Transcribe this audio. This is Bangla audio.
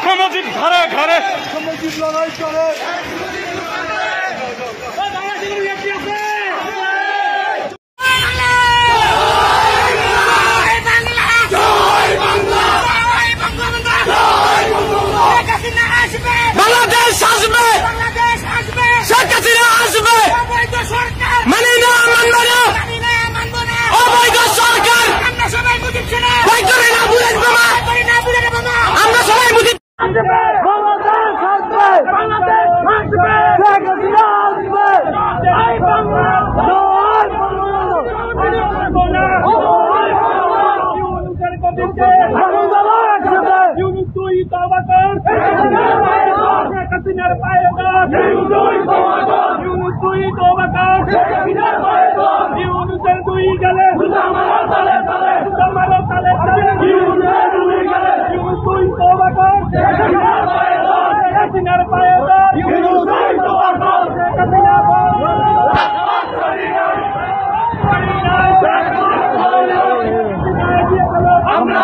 সামাজিক ঘরে ঘরে সামাজিক লড়াই করে বাংলাদেশ আসবে, শেখ হাসিনা আসবে, মানি না মানব না, অবৈধ সরকার ভয় করে না বুলেট বোমা, আমরা সবাই মুজিব বাংলাদেশ আসবে, বাংলাদেশ আসবে, শেখ হাসিনা আসবে, জয় বাংলা, জয় আমরা